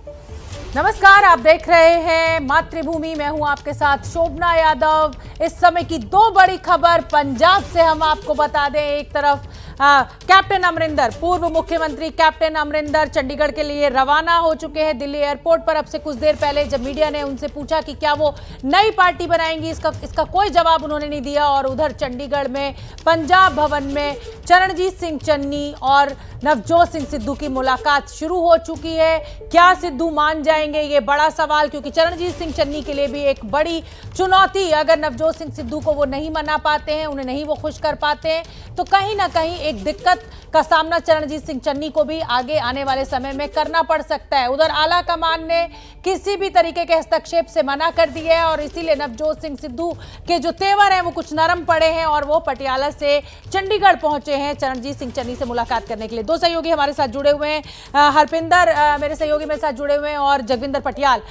नमस्कार, आप देख रहे हैं मातृभूमि। मैं हूं आपके साथ शोभना यादव। इस समय की दो बड़ी खबर पंजाब से हम आपको बता दें। एक तरफ कैप्टन अमरिंदर, पूर्व मुख्यमंत्री कैप्टन अमरिंदर चंडीगढ़ के लिए रवाना हो चुके हैं दिल्ली एयरपोर्ट पर। अब से कुछ देर पहले जब मीडिया ने उनसे पूछा कि क्या वो नई पार्टी बनाएंगी, इसका कोई जवाब उन्होंने नहीं दिया। और उधर चंडीगढ़ में पंजाब भवन में चरणजीत सिंह चन्नी और नवजोत सिंह सिद्धू की मुलाकात शुरू हो चुकी है। क्या सिद्धू मान जाएंगे, ये बड़ा सवाल, क्योंकि चरणजीत सिंह चन्नी के लिए भी एक बड़ी चुनौती। अगर नवजोत सिंह सिद्धू को वो नहीं मना पाते हैं, उन्हें नहीं वो खुश कर पाते हैं, तो कहीं ना कहीं एक दिक्कत का सामना चरणजीत सिंह चन्नी को भी आगे आने वाले समय में करना पड़ सकता है। उधर आला कमान ने किसी भी तरीके के हस्तक्षेप से मना कर दिया है और इसीलिए नवजोत सिंह सिद्धू के जो तेवर हैं वो कुछ नरम पड़े हैं और वो पटियाला से चंडीगढ़ पहुंचे हैं चरणजीत सिंह चन्नी से मुलाकात करने के लिए। दो सहयोगी हमारे साथ जुड़े हुए हैं, हरपिंदर मेरे सहयोगी मेरे साथ जुड़े हुए हैं और जगविंदर पटियाल।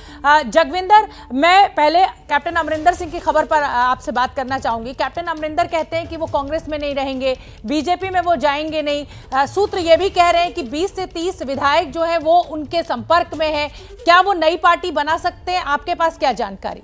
जगविंदर, मैं पहले कैप्टन अमरिंदर सिंह की खबर पर आपसे बात करना चाहूंगी। कैप्टन अमरिंदर कहते हैं कि वो कांग्रेस में नहीं रहेंगे, बीजेपी में वो जाएंगे नहीं। सूत्र ये भी कह रहे हैं कि 20 से 30 विधायक जो है वो उनके संपर्क में है। क्या वो नई पार्टी बना सकते हैं? आपके पास क्या जानकारी?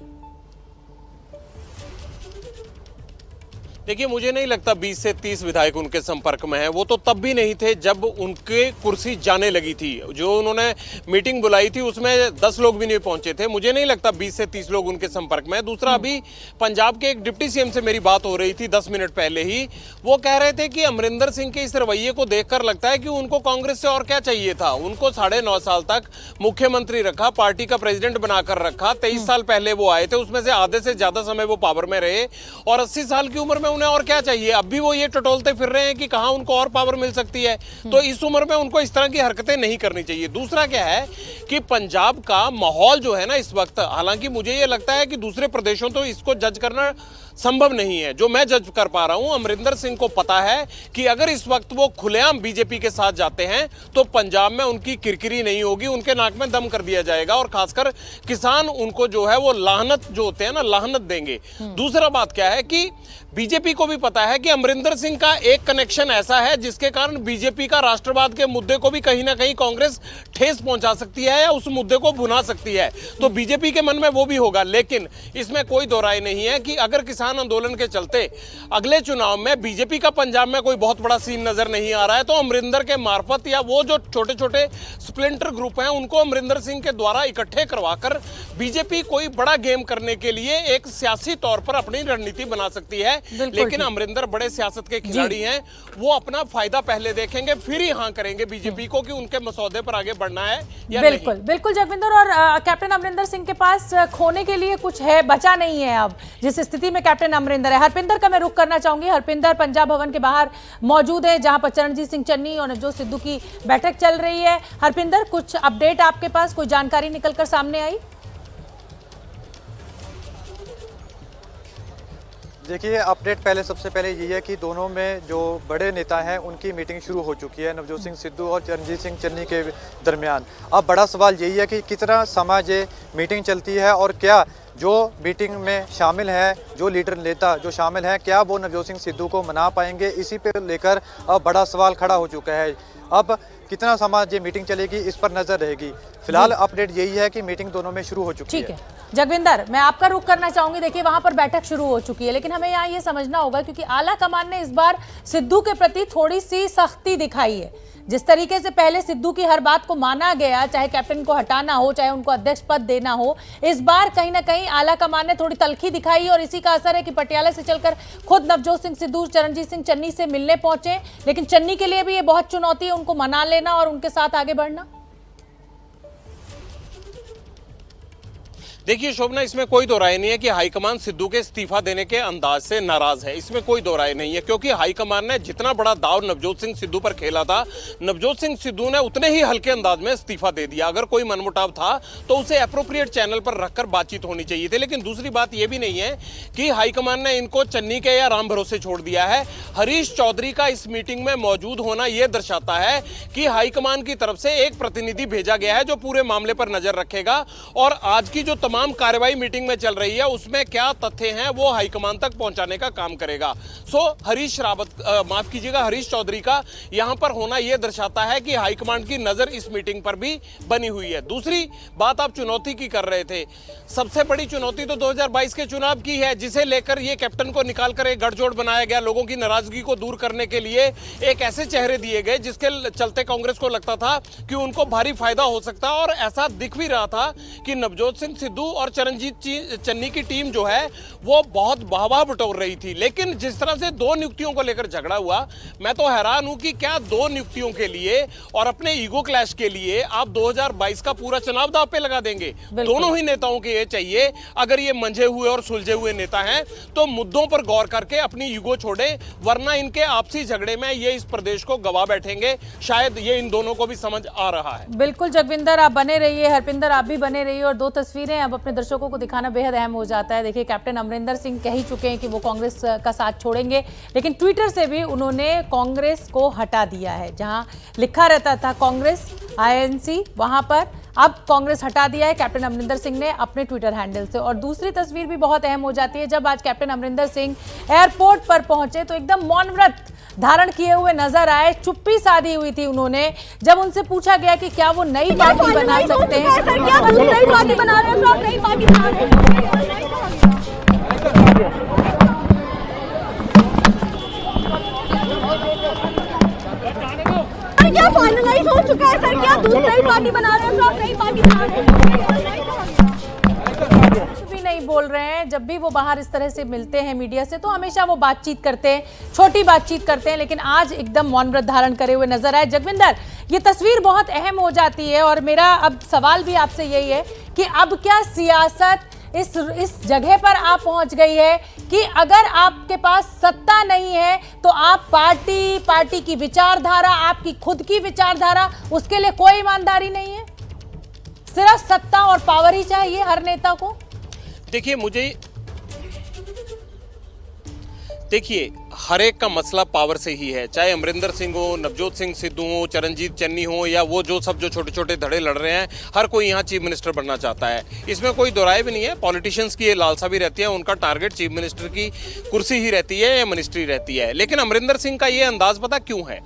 देखिए, मुझे नहीं लगता 20 से 30 विधायक उनके संपर्क में हैं। वो तो तब भी नहीं थे जब उनके कुर्सी जाने लगी थी। जो उन्होंने मीटिंग बुलाई थी उसमें 10 लोग भी नहीं पहुंचे थे। मुझे नहीं लगता 20 से 30 लोग उनके संपर्क में हैं। दूसरा, अभी पंजाब के एक डिप्टी सीएम से मेरी बात हो रही थी 10 मिनट पहले ही। वो कह रहे थे कि अमरिंदर सिंह के इस रवैये को देखकर लगता है कि उनको कांग्रेस से और क्या चाहिए था। उनको 9.5 साल तक मुख्यमंत्री रखा, पार्टी का प्रेसिडेंट बनाकर रखा। 23 साल पहले वो आए थे, उसमें से आधे से ज्यादा समय वो पावर में रहे और 80 साल की उम्र में उन्हें और क्या चाहिए। अब भी वो ये टटोलते फिर रहे हैं कि कहां उनको और पावर मिल सकती है। तो इस उम्र में उनको इस तरह की हरकतें नहीं करनी चाहिए। दूसरा क्या है कि पंजाब का माहौल जो है ना इस वक्त, हालांकि मुझे ये लगता है कि दूसरे प्रदेशों तो इसको जज करना संभव नहीं है, जो मैं जज कर पा रहा हूं, अमरिंदर सिंह को पता है कि अगर इस वक्त वो खुलेआम बीजेपी के साथ जाते हैं तो पंजाब में उनकी किरकिरी नहीं होगी, उनके नाक में दम कर दिया जाएगा और खासकर किसान उनको जो है वो लाहनत जो होते हैं ना, लाहनत देंगे। दूसरा बात क्या है कि बीजेपी को भी पता है कि अमरिंदर सिंह का एक कनेक्शन ऐसा है जिसके कारण बीजेपी का राष्ट्रवाद के मुद्दे को भी कहीं ना कहीं कांग्रेस ठेस पहुंचा सकती है या उस मुद्दे को भुना सकती है। तो बीजेपी के मन में वो भी होगा। लेकिन इसमें कोई दो राय नहीं है कि अगर किसान आंदोलन के चलते अगले चुनाव में बीजेपी का पंजाब में कोई बहुत बड़ा सीन नजर नहीं आ रहा है, तो अमरिंदर के मार्फत या वो जो छोटे छोटे स्प्लिंटर ग्रुप हैं उनको अमरिंदर सिंह के द्वारा इकट्ठे करवाकर बीजेपी कोई बड़ा गेम करने के लिए एक सियासी तौर पर अपनी रणनीति बना सकती है। लेकिन अमरिंदर बड़े सियासत के खिलाड़ी हैं, वो अपना फायदा पहले देखेंगे फिर ही हाँ करेंगे बीजेपी को कि उनके मसौदे पर आगे बढ़ना है या बिल्कुल नहीं। बिल्कुल जगविंदर, और कैप्टन अमरिंदर सिंह के पास खोने के लिए कुछ है, बचा नहीं है अब जिस स्थिति में कैप्टन अमरिंदर है। हरपिंदर का मैं रुख करना चाहूंगी। हरपिंदर पंजाब भवन के बाहर मौजूद है जहां पर चरणजीत सिंह चन्नी और नवजोत सिद्धू की बैठक चल रही है। हरपिंदर, कुछ अपडेट आपके पास, कोई जानकारी निकलकर सामने आई? देखिए, अपडेट पहले सबसे पहले ये है कि दोनों में जो बड़े नेता हैं उनकी मीटिंग शुरू हो चुकी है, नवजोत सिंह सिद्धू और चरणजीत सिंह चन्नी के दरमियान। अब बड़ा सवाल यही है कि कितना समय ये मीटिंग चलती है और क्या जो मीटिंग में शामिल है, जो लीडर नेता जो शामिल हैं, क्या वो नवजोत सिंह सिद्धू को मना पाएंगे। इसी पे लेकर अब बड़ा सवाल खड़ा हो चुका है। अब कितना समय ये मीटिंग चलेगी इस पर नजर रहेगी। फिलहाल अपडेट यही है कि मीटिंग दोनों में शुरू हो चुकी है। ठीक है जगविंदर, मैं आपका रुख करना चाहूंगी। देखिए, वहां पर बैठक शुरू हो चुकी है, लेकिन हमें यहाँ ये समझना होगा क्योंकि आला कमान ने इस बार सिद्धू के प्रति थोड़ी सी सख्ती दिखाई है। जिस तरीके से पहले सिद्धू की हर बात को माना गया, चाहे कैप्टन को हटाना हो चाहे उनको अध्यक्ष पद देना हो, इस बार कहीं ना कहीं आला कमान ने थोड़ी तलखी दिखाई और इसी का असर है कि पटियाला से चलकर खुद नवजोत सिंह सिद्धू चरणजीत सिंह चन्नी से मिलने पहुंचे। लेकिन चन्नी के लिए भी ये बहुत चुनौती है, उनको मना लेना और उनके साथ आगे बढ़ना। देखिए शोभना, इसमें कोई दो राय नहीं है कि हाईकमान सिद्धू के इस्तीफा देने के अंदाज से नाराज है। इसमें कोई दो राय नहीं है क्योंकि हाईकमान ने जितना बड़ा दाव नवजोत सिंह सिद्धू पर खेला था, नवजोत सिंह सिद्धू ने उतने ही हल्के अंदाज में इस्तीफा दे दिया। अगर कोई मनमुटाव था तो उसे एप्रोप्रिएट चैनल पर रखकर बातचीत होनी चाहिए थी। लेकिन दूसरी बात यह भी नहीं है कि हाईकमान ने इनको चन्नी के या राम भरोसे छोड़ दिया है। हरीश चौधरी का इस मीटिंग में मौजूद होना यह दर्शाता है कि हाईकमान की तरफ से एक प्रतिनिधि भेजा गया है जो पूरे मामले पर नजर रखेगा और आज की जो तमाम कार्रवाई मीटिंग में चल रही है उसमें क्या तथ्य हैं वो हाईकमान तक पहुंचाने का काम करेगा। सो हरीश रावत, माफ कीजिएगा, हरीश चौधरी का यहां पर होना यह दर्शाता है कि हाईकमांड की नजर इस मीटिंग पर भी बनी हुई है। दूसरी बात आप चुनौती की कर रहे थे, सबसे बड़ी चुनौती तो 2022 के चुनाव की है, जिसे लेकर ये कैप्टन को निकालकर एक गठजोड़ बनाया गया। लोगों की नाराजगी को दूर करने के लिए एक ऐसे चेहरे दिए गए जिसके चलते कांग्रेस को लगता था कि उनको भारी फायदा हो सकता है, और ऐसा दिख भी रहा था कि नवजोत सिंह सिद्धू और चरणजीत चन्नी की टीम जो है वो बहुत वाहवाह बटोर रही थी। लेकिन जिस तरह से दो नियुक्तियों को लेकर झगड़ा हुआ, मैं तो हैरान हूं कि क्या दो नियुक्तियों के लिए और अपने ईगो क्लैश के लिए आप 2022 का पूरा चुनाव दांव पे लगा देंगे। दोनों ही नेताओं के ये चाहिए, अगर ये मंझे हुए और सुलझे हुए नेता हैं तो मुद्दों पर गौर करके अपनी ईगो छोड़े, वरना इनके आपसी झगड़े में ये इस प्रदेश को गवा बैठेंगे। शायद ये इन दोनों को भी समझ आ रहा है। बिल्कुल जगविंदर, आप बने रहिए, हरपिंदर आप भी बने रहिए, और दो तस्वीरें अब अपने दर्शकों को दिखाना बेहद अहम हो जाता है। देखिए, कैप्टन अमरिंदर सिंह कह ही चुके हैं कि वो कांग्रेस का साथ छोड़ेंगे, लेकिन ट्विटर से भी उन्होंने कांग्रेस को हटा दिया है। जहां लिखा रहता था कांग्रेस INC, वहां पर अब कांग्रेस हटा दिया है कैप्टन अमरिंदर सिंह ने अपने ट्विटर हैंडल से। और दूसरी तस्वीर भी बहुत अहम हो जाती है, जब आज कैप्टन अमरिंदर सिंह एयरपोर्ट पर पहुंचे तो एकदम मौन व्रत धारण किए हुए नजर आए। चुप्पी साधी हुई थी उन्होंने जब उनसे पूछा गया कि क्या वो नई पार्टी बना सकते हैं। नई पार्टी बना रहे हैं, आप नई पार्टी बना रहे हैं। क्या फाइनलाइज हो चुका है सर? क्या दूसरी पार्टी बना रहे हैं, आप नई पार्टी बना रहे हैं? कुछ भी नहीं बोल रहे हैं। जब भी वो बाहर इस तरह से मिलते हैं मीडिया से तो हमेशा वो बातचीत करते हैं, छोटी बातचीत करते हैं, लेकिन आज एकदम मौन व्रत धारण करे हुए नजर आए। जगविंदर, ये तस्वीर बहुत अहम हो जाती है, और मेरा अब सवाल भी आपसे यही है कि अब क्या सियासत इस जगह पर आप पहुंच गई है कि अगर आपके पास सत्ता नहीं है तो आप पार्टी की विचारधारा, आपकी खुद की विचारधारा, उसके लिए कोई ईमानदारी नहीं है, सिर्फ सत्ता और पावर ही चाहिए हर नेता को? देखिए, हर एक का मसला पावर से ही है, चाहे अमरिंदर सिंह हो, नवजोत सिंह सिद्धू हो, चरणजीत चन्नी हो, या वो जो छोटे छोटे धड़े लड़ रहे हैं, हर कोई यहाँ चीफ मिनिस्टर बनना चाहता है। इसमें कोई दो राय भी नहीं है। पॉलिटिशियंस की ये लालसा भी रहती है, उनका टारगेट चीफ मिनिस्टर की कुर्सी ही रहती है या मिनिस्ट्री रहती है। लेकिन अमरिंदर सिंह का ये अंदाज पता क्यों है?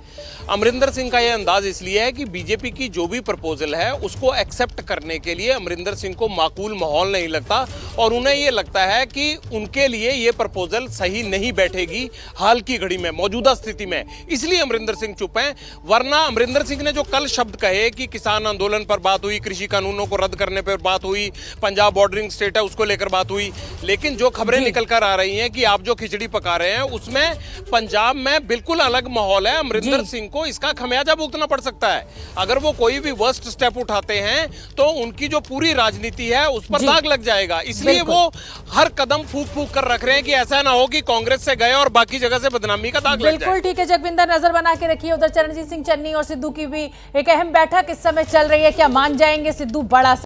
अमरिंदर सिंह का ये अंदाज इसलिए है कि बीजेपी की जो भी प्रपोजल है उसको एक्सेप्ट करने के लिए अमरिंदर सिंह को माकूल माहौल नहीं लगता, और उन्हें ये लगता है कि उनके लिए ये प्रपोजल सही नहीं बैठेगी हाल की घड़ी में, मौजूदा स्थिति में। इसलिए अमरिंदर सिंह चुप हैं। वरना अमरिंदर सिंह ने जो कल शब्द कहे कि किसान आंदोलन पर बात हुई, कृषि कानूनों को रद्द करने पर बात हुई, पंजाब बॉर्डरिंग स्टेट है उसको लेकर बात हुई, लेकिन जो खबरें निकल कर आ रही हैं कि आप जो खिचड़ी पका रहे हैं उसमें पंजाब में बिल्कुल अलग माहौल है। अमरिंदर सिंह को इसका खमियाजा भुगतना पड़ सकता है। अगर वो कोई भी वर्स्ट स्टेप उठाते हैं तो उनकी जो पूरी राजनीति है उस पर दाग लग जाएगा। इसलिए वो हर कदम फूक फूक कर रख रहे हैं कि ऐसा ना हो कि कांग्रेस से गए और बाकी जगह से बदनामी का दाग लग जाए। बिल्कुल ठीक है जगविंदर, नजर बना के रखिए। उधर चरणजीत सिंह चन्नी और सिद्धू की भी एक अहम बैठक इस समय चल रही है। क्या मान जाएंगे सिद्धू? बड़ा